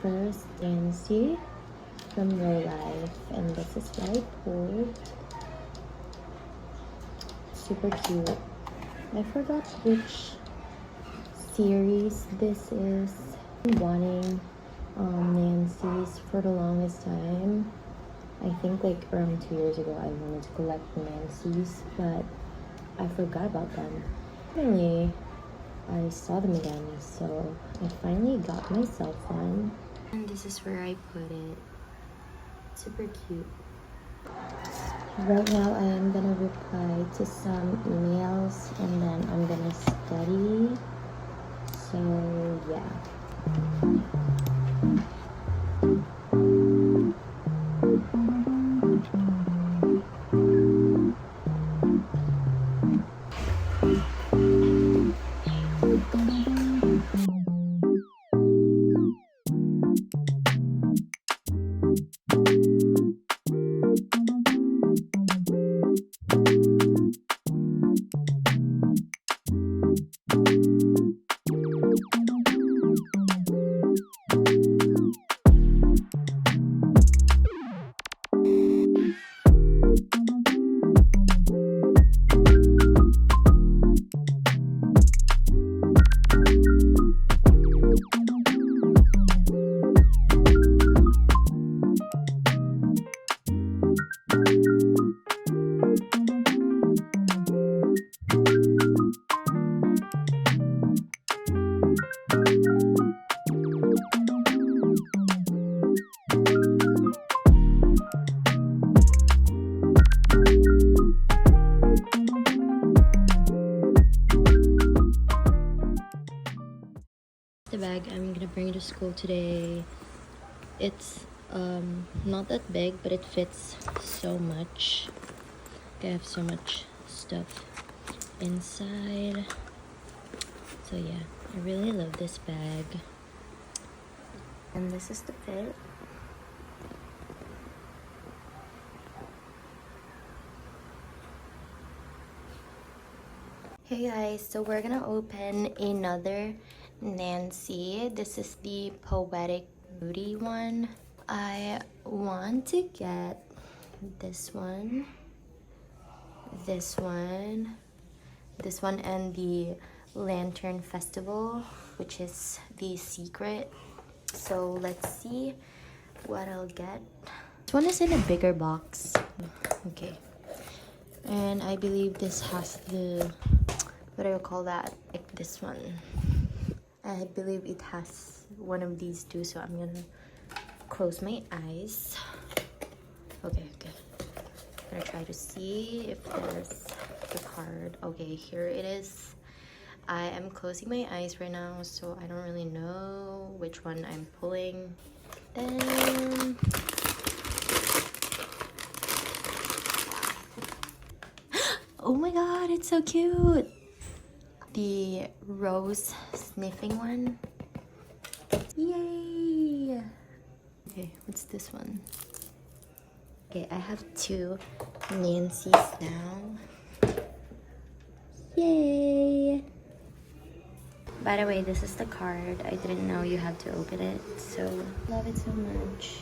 first nanci from Rolife, and this is what I pulled. Super cute. I forgot which series this is. I've been wanting nancis for the longest time. I think like around 2 years ago I wanted to collect nancis, but I forgot about them. Finally, I saw them again, so I finally got myself one. And this is where I put it. Super cute. Right now I am gonna reply to some emails and then I'm gonna study. So yeah. The bag I'm gonna bring to school today. It's not that big, but it fits so much. I have so much stuff inside. So yeah, I really love this bag. And this is the fit. Hey guys, so we're gonna open another nanci. This is the Poetic Moody one. I want to get this one, this one, this one, and the Lantern Festival, which is the secret. So let's see what I'll get. This one is in a bigger box. Okay. And I believe this has the, what do you call that? Like this one. I believe it has one of these two, so I'm gonna close my eyes. Okay. I'm gonna try to see if there's the card. Okay, here it is. I am closing my eyes right now, so I don't really know which one I'm pulling. Then oh my god, it's so cute! The rose sniffing one. Yay! Okay, what's this one? Okay, I have two nancis now. Yay! By the way, this is the card. I didn't know you had to open it, so love it so much.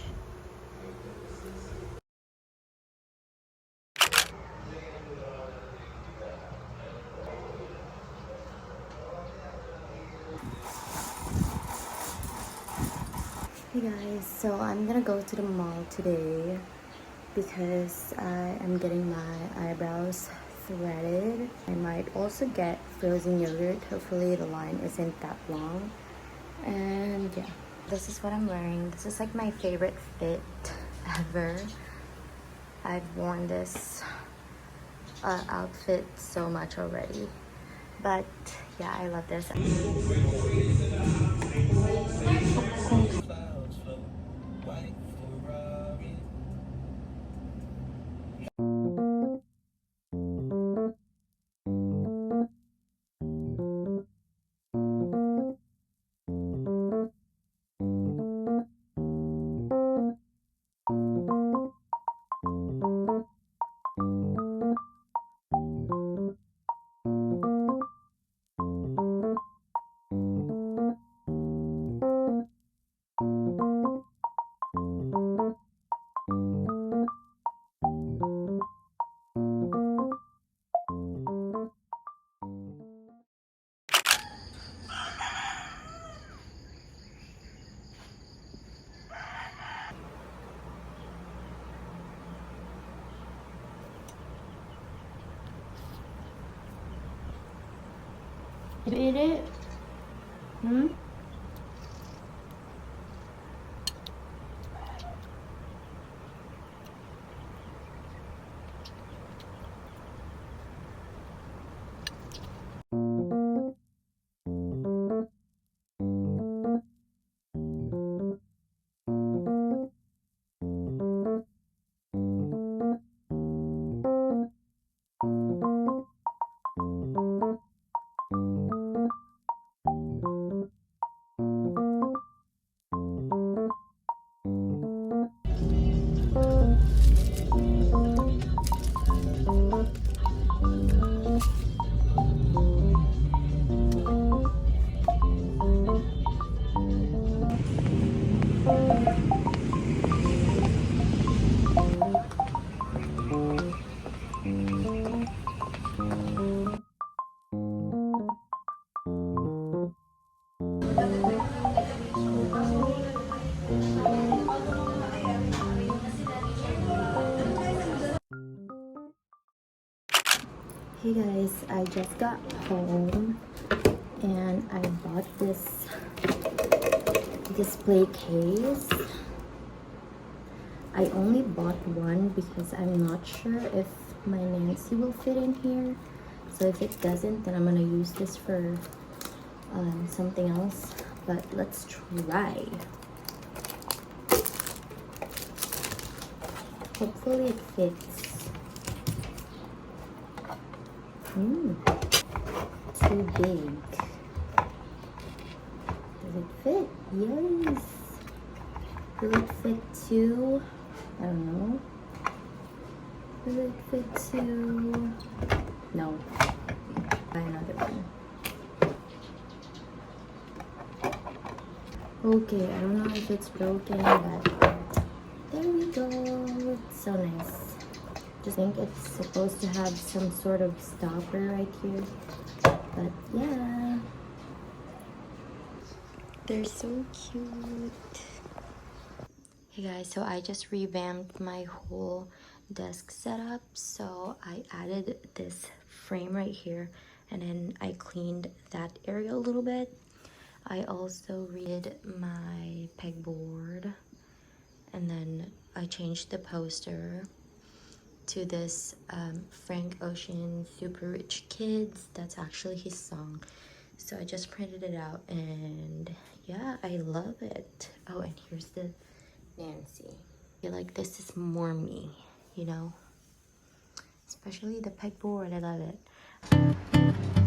Hey guys, so I'm gonna go to the mall today because I am getting my eyebrows threaded. I might also get frozen yogurt. Hopefully the line isn't that long. And yeah, this is what I'm wearing. This is like my favorite fit ever. I've worn this outfit so much already, but yeah, I love this. You eat it? Hmm? Hey guys, I just got home and I bought this display case. I only bought one because I'm not sure if my Nancy will fit in here. So if it doesn't, then I'm gonna use this for something else. But let's try. Hopefully it fits. Too big. Does it fit? Yes. Will it fit too? I don't know. Will it fit too? No. Buy another one. Okay, I don't know if it's broken, but there we go. It's so nice. Just think it's supposed to have some sort of stopper right here. But yeah. They're so cute. Hey guys, so I just revamped my whole desk setup. So I added this frame right here and then I cleaned that area a little bit. I also redid my pegboard and then I changed the poster to this Frank Ocean Super Rich Kids. That's actually his song. So I just printed it out and yeah, I love it. Oh, and here's the Nancy. I feel like this is more me, you know? Especially the pegboard, I love it.